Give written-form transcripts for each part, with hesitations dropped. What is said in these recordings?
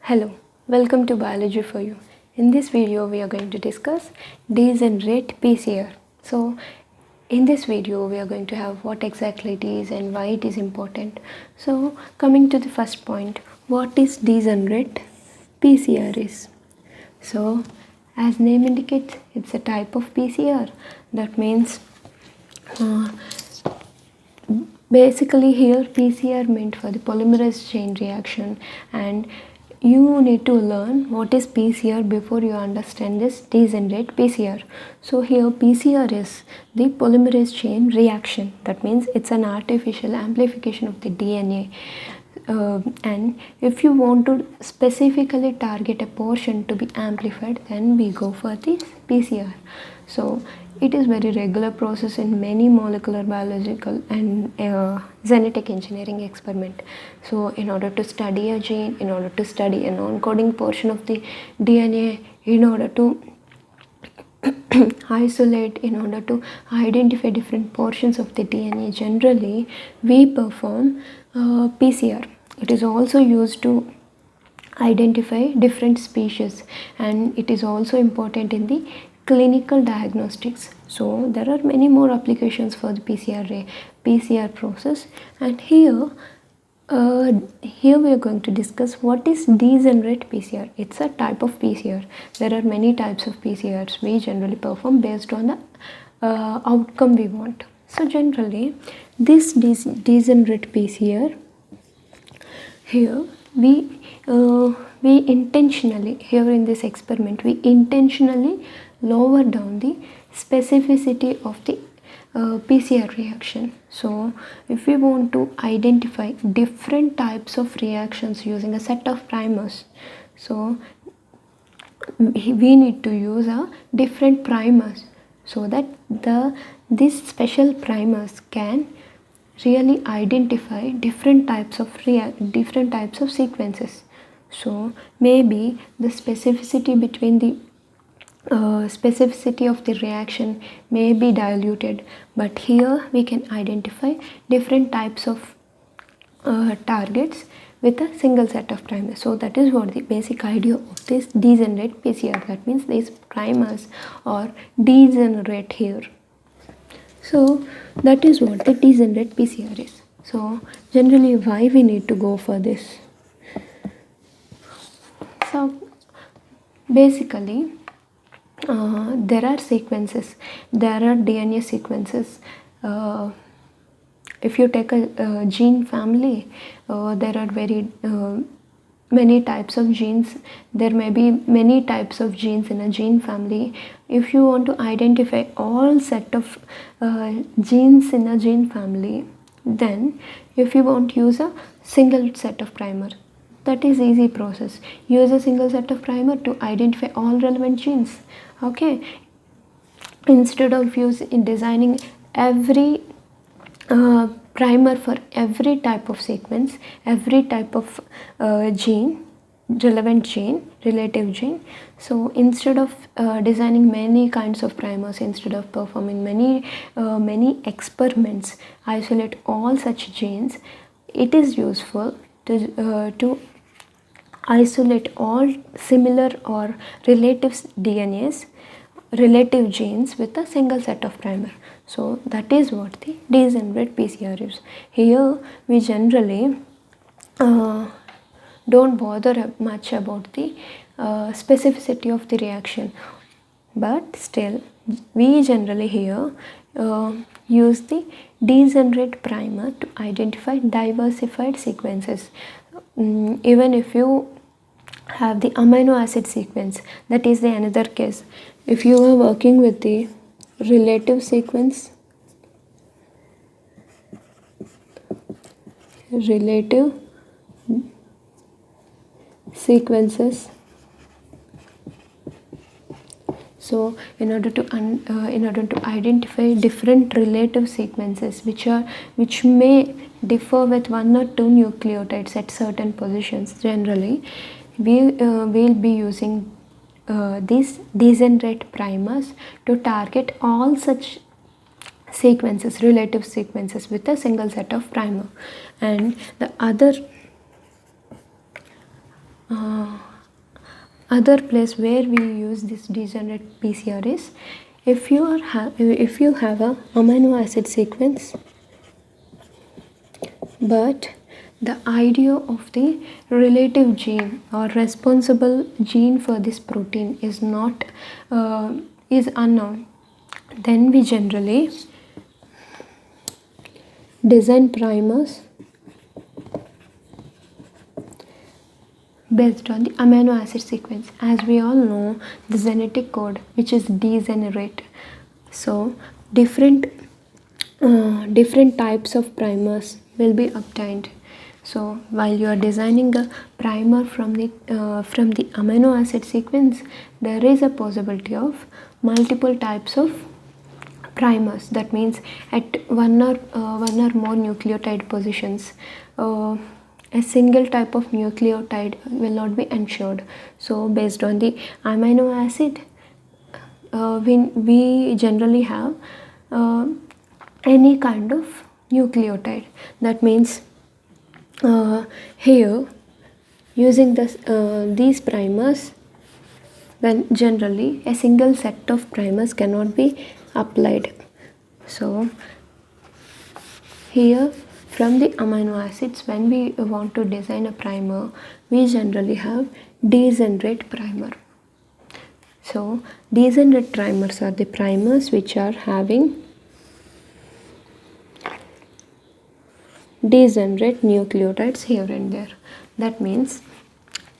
Hello, welcome to Biology for You. In this video, we are going to discuss degenerate PCR. So, in this video, we are going to have what exactly it is and why it is important. So, coming to the first point, what is degenerate PCR is? So, as name indicates, it's a type of PCR. That means basically here PCR meant for the polymerase chain reaction, and you need to learn what is PCR before you understand this degenerate PCR. So here PCR is the polymerase chain reaction. That means it's an artificial amplification of the DNA. And if you want to specifically target a portion to be amplified, then we go for this PCR. So it is very regular process in many molecular biological and genetic engineering experiment. So in order to study a gene, in order to study a non-coding portion of the DNA, in order to isolate, in order to identify different portions of the DNA, generally we perform PCR. It is also used to identify different species, and it is also important in the clinical diagnostics. So there are many more applications for the PCR process, and here we are going to discuss what is degenerate PCR. It's a type of PCR. There are many types of PCRs we generally perform based on the outcome we want. So generally this degenerate PCR, here we intentionally, here in this experiment, we intentionally lower down the specificity of the PCR reaction. So if we want to identify different types of reactions using a set of primers, so we need to use a different primers, so that these special primers can really identify different types of sequences. So maybe the specificity between the specificity of the reaction may be diluted, but here we can identify different types of targets with a single set of primers. So that is what the basic idea of this degenerate PCR. That means these primers are degenerate here. So that is what the degenerate PCR is. So generally why we need to go for this? So basically there are sequences, there are DNA sequences. If you take a gene family, there are very many types of genes. There may be many types of genes in a gene family. If you want to identify all set of genes in a gene family, then if you want to use a single set of primer, that is easy process. Use a single set of primer to identify all relevant genes. Okay, instead of designing every primer for every type of sequence, every type of gene, relevant gene, relative gene. So instead of designing many kinds of primers, instead of performing many experiments, isolate all such genes, it is useful to isolate all similar or relative DNAs, relative genes with a single set of primer. So that is what the degenerate PCR is. Here we generally don't bother much about the specificity of the reaction, but still we generally here use the degenerate primer to identify diversified sequences. Even if you have the amino acid sequence, that is the another case. If you are working with the relative sequence, relative sequences, so in order to identify different relative sequences which may differ with one or two nucleotides at certain positions, generally we will be using these degenerate primers to target all such sequences, relative sequences, with a single set of primer. And the other other place where we use this degenerate PCR is if you have a amino acid sequence, but the idea of the relative gene or responsible gene for this protein is not is unknown, then we generally design primers based on the amino acid sequence. As we all know, the genetic code, which is degenerate. So different types of primers will be obtained. So while you are designing a primer from the amino acid sequence, there is a possibility of multiple types of primers. That means at one or more nucleotide positions, a single type of nucleotide will not be ensured. So based on the amino acid, we generally have any kind of nucleotide. That means here using these primers, when generally a single set of primers cannot be applied. So here from the amino acids, when we want to design a primer, we generally have degenerate primer. So degenerate primers are the primers which are having degenerate nucleotides here and there. That means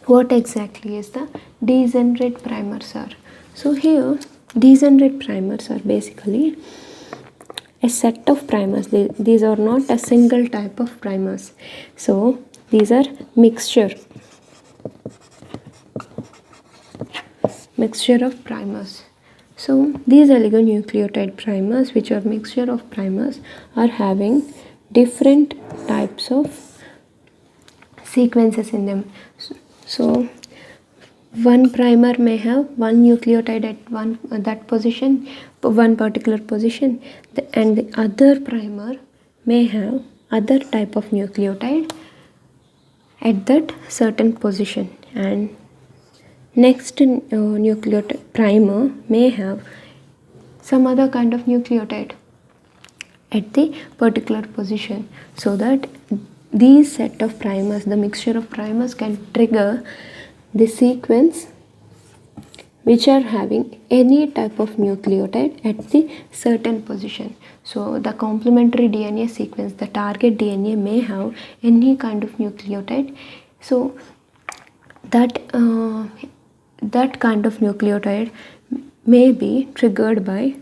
what exactly is the degenerate primers are? So here degenerate primers are basically a set of primers. These are not a single type of primers. So these are mixture of primers. So these oligonucleotide primers, which are mixture of primers, are having different types of sequences in them. So one primer may have one nucleotide at that position, one particular position, and the other primer may have other type of nucleotide at that certain position, and next nucleotide primer may have some other kind of nucleotide at the particular position, so that these set of primers, the mixture of primers, can trigger the sequence which are having any type of nucleotide at the certain position. So the complementary DNA sequence, the target DNA, may have any kind of nucleotide. So that kind of nucleotide may be triggered by,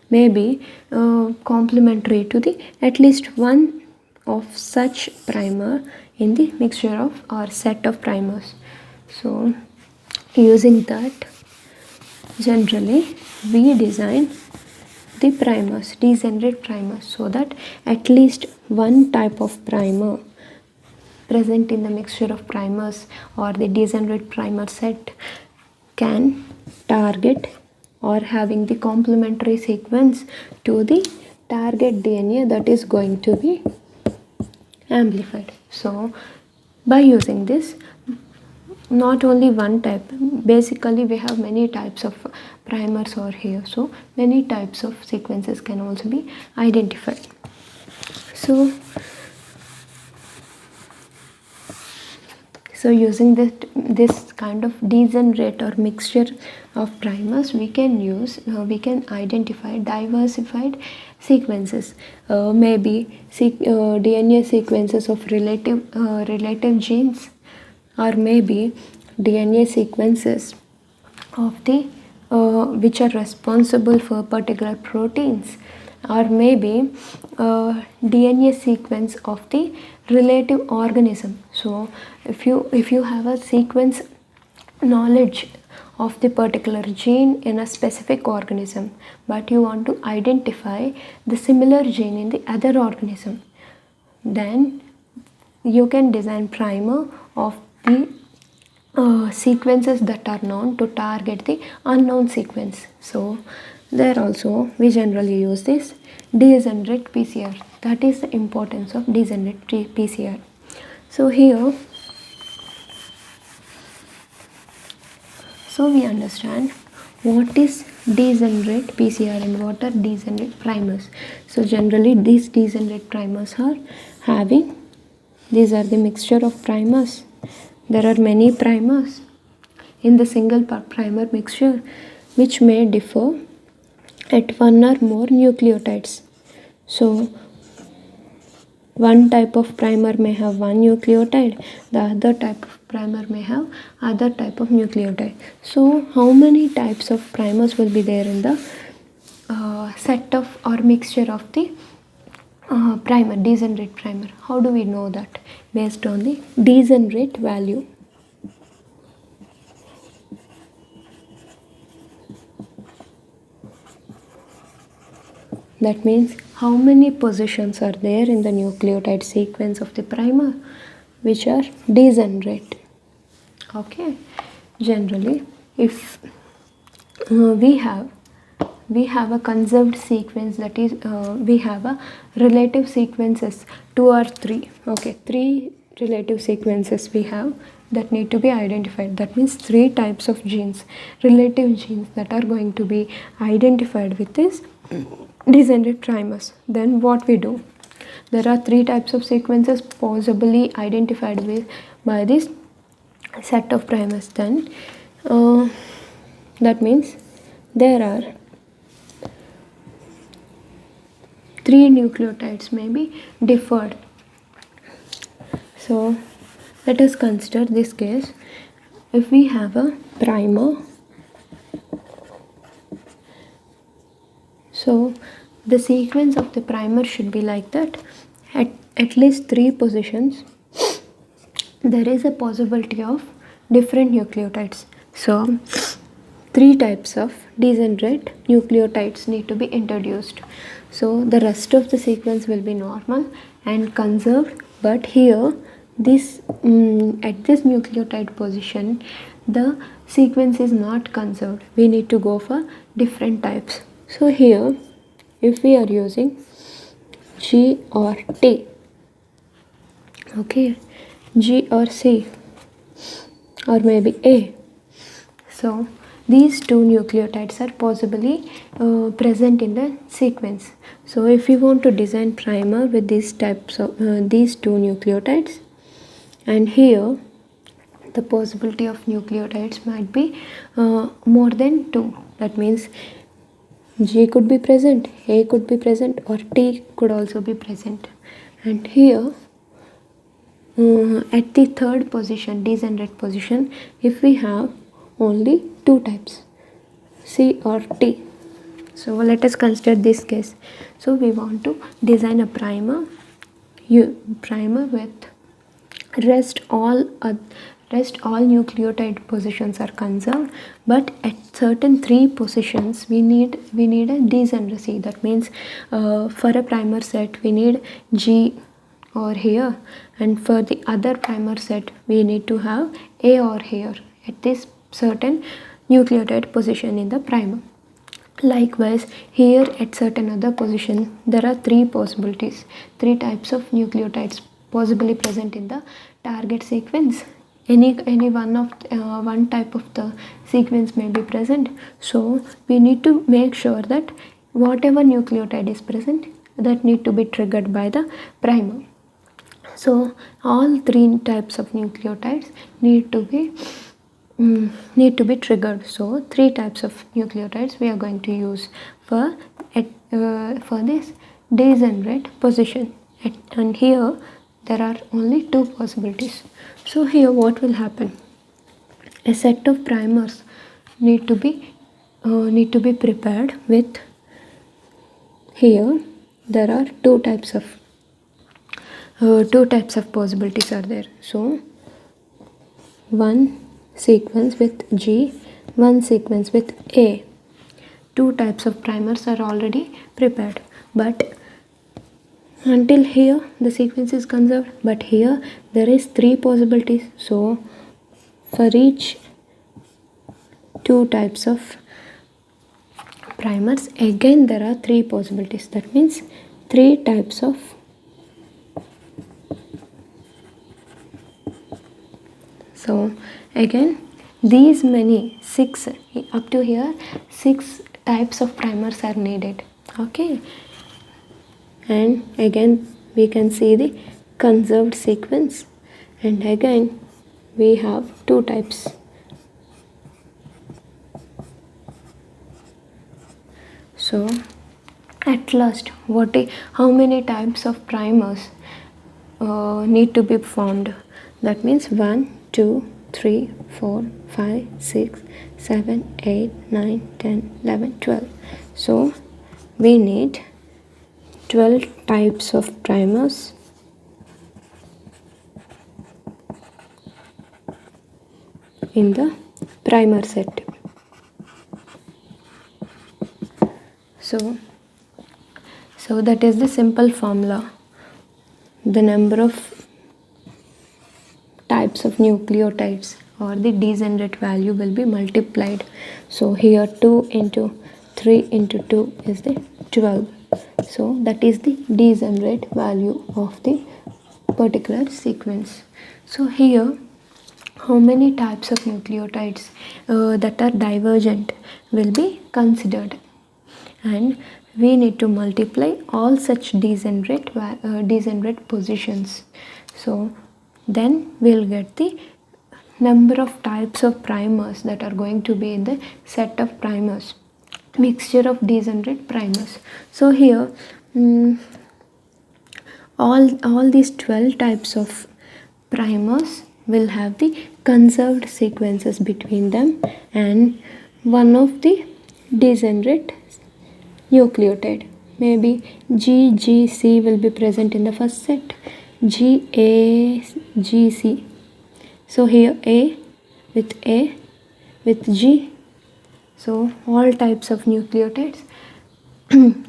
may be complementary to the at least one of such primer in the mixture of or set of primers. So using that, generally we design the primers, degenerate primers, so that at least one type of primer present in the mixture of primers or the degenerate primer set can target or having the complementary sequence to the target DNA that is going to be amplified. So by using this, not only one type, basically we have many types of primers over here, so many types of sequences can also be identified. So using this kind of degenerate or mixture of primers, we can identify diversified sequences, maybe DNA sequences of relative genes, or maybe DNA sequences of the which are responsible for particular proteins, or maybe DNA sequence of the relative organism. So if you have a sequence knowledge of the particular gene in a specific organism, but you want to identify the similar gene in the other organism, then you can design primer of the sequences that are known to target the unknown sequence. So there also we generally use this degenerate PCR. That is the importance of degenerate PCR. So here So we understand what is degenerate PCR and what are degenerate primers. So generally these degenerate primers are having, these are the mixture of primers. There are many primers in the single primer mixture which may differ at one or more nucleotides. So one type of primer may have one nucleotide, the other type of primer may have other type of nucleotide. So how many types of primers will be there in the set of or mixture of the primer, degenerate primer? How do we know that? Based on the degenerate value. That means how many positions are there in the nucleotide sequence of the primer which are degenerate. Okay, generally if we have a conserved sequence, that is we have a relative sequences 2 or 3. Okay, 3 relative sequences we have that need to be identified. That means 3 types of genes, relative genes, that are going to be identified with this degenerate primers. Then what we do? There are 3 types of sequences possibly identified with by this set of primers. Then that means there are 3 nucleotides may be differed. So let us consider this case. If we have a primer, so the sequence of the primer should be like that. At least 3 positions there is a possibility of different nucleotides. So 3 types of degenerate nucleotides need to be introduced. So the rest of the sequence will be normal and conserved, but here this at this nucleotide position the sequence is not conserved. We need to go for different types. So here if we are using G or T, okay, G or C or maybe A, so these 2 nucleotides are possibly present in the sequence. So if you want to design primer with these types of these 2 nucleotides, and here the possibility of nucleotides might be more than 2. That means G could be present, A could be present, or T could also be present. And here at the third position, degenerate position, if we have only 2 types, C or T. So let us consider this case. So we want to design a primer with rest all nucleotide positions are conserved, but at certain 3 positions we need a degeneracy. That means for a primer set we need G or here, and for the other primer set we need to have A or here at this certain nucleotide position in the primer. Likewise here at certain other position there are 3 possibilities, 3 types of nucleotides possibly present in the target sequence. Any one type of the sequence may be present. So we need to make sure that whatever nucleotide is present, that need to be triggered by the primer. So all 3 types of nucleotides need to be triggered. So 3 types of nucleotides we are going to use for this degenerate position. And here there are only 2 possibilities. So here what will happen? A set of primers need to be prepared with, here there are 2 types of possibilities are there. So one sequence with G, one sequence with A. 2 types of primers are already prepared, but until here the sequence is conserved, but here there is 3 possibilities. So for each 2 types of primers, again there are 3 possibilities. That means 3 types of again these many 6, up to here 6 types of primers are needed. Okay, and again we can see the conserved sequence, and again we have 2 types. So at last how many types of primers need to be formed? That means 1 2 3 4 5 6 7 8 9 10 11 12. So we need 12 types of primers in the primer set. So that is the simple formula. The number of types of nucleotides or the degenerate value will be multiplied. So here 2 into 3 into 2 is the 12. So that is the degenerate value of the particular sequence. So here how many types of nucleotides that are divergent will be considered, and we need to multiply all such degenerate positions. So then we'll get the number of types of primers that are going to be in the set of primers, mixture of degenerate primers. So here all these 12 types of primers will have the conserved sequences between them, and one of the degenerate nucleotide, maybe GGC will be present in the first set, GAGC. So here A with G. So all types of nucleotides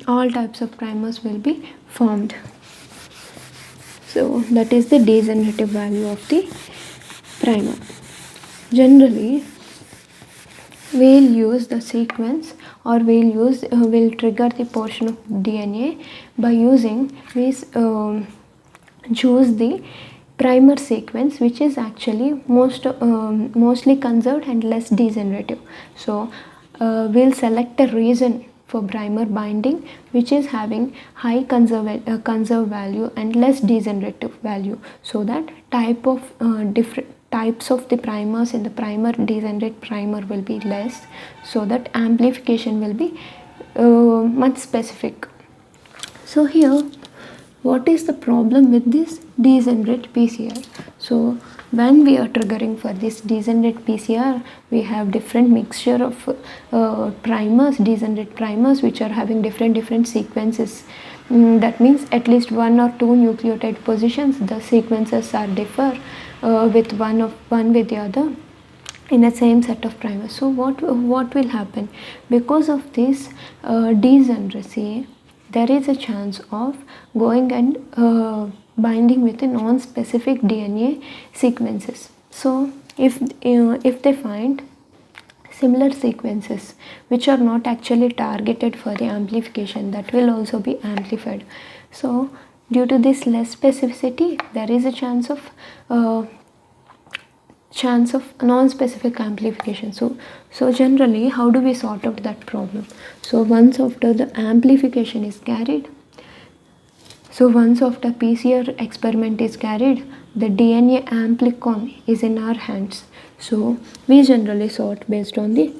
all types of primers will be formed. So that is the degenerative value of the primer. Generally we'll use the sequence, or we'll trigger the portion of DNA by using this choose the primer sequence which is actually mostly conserved and less degenerative. So we'll select a region for primer binding which is having high conserved value and less degenerative value, so that different types of the primers in the primer degenerate primer will be less, so that amplification will be much specific. So here what is the problem with this degenerate PCR? So when we are triggering for this degenerate PCR, we have different mixture of degenerate primers which are having different sequences. That means at least 1 or 2 nucleotide positions, the sequences are differ with one with the other in the same set of primers. So what will happen? Because of this degeneracy, there is a chance of going and binding with a non-specific DNA sequences. So if they find similar sequences which are not actually targeted for the amplification, that will also be amplified. So due to this less specificity, there is a chance of non-specific amplification. So generally how do we sort out that problem? So once after the amplification is carried, so once after PCR experiment is carried, the DNA amplicon is in our hands. So we generally sort based on the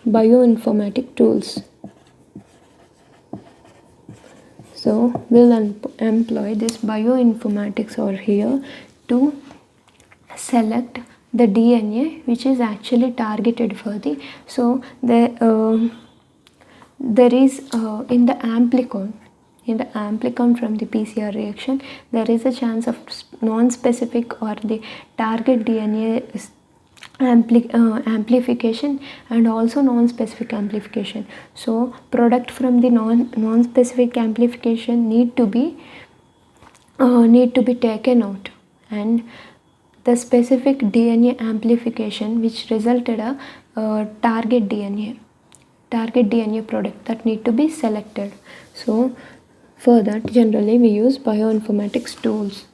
bioinformatic tools. So we'll employ this bioinformatics over here to select the DNA which is actually targeted for the, so there is in the amplicon from the PCR reaction, there is a chance of non-specific or the target DNA amplification and also non-specific amplification. So product from the non-specific amplification need to be taken out, and the specific DNA amplification which resulted a target DNA product that need to be selected. So for that generally we use bioinformatics tools,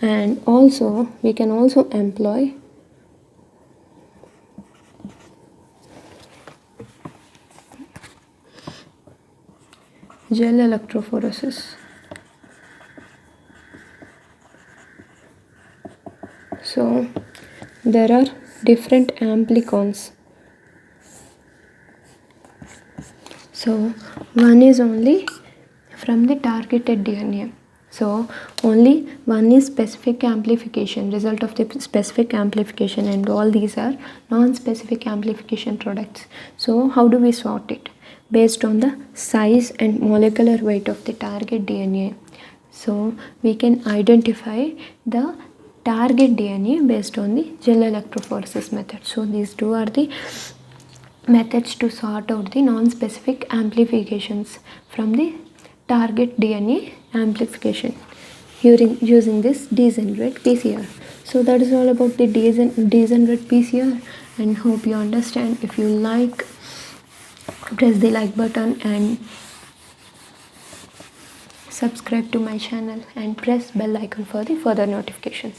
and also we can also employ gel electrophoresis. So there are different amplicons. So one is only from the targeted DNA. So only one is specific amplification, result of the specific amplification, and all these are non-specific amplification products. So how do we sort it? Based on the size and molecular weight of the target DNA. So we can identify the target DNA based on the gel electrophoresis method. So these two are the methods to sort out the non-specific amplifications from the target DNA amplification using this degenerate PCR. So that is all about the degenerate PCR, and hope you understand. If you like, press the like button and subscribe to my channel and press bell icon for the further notifications.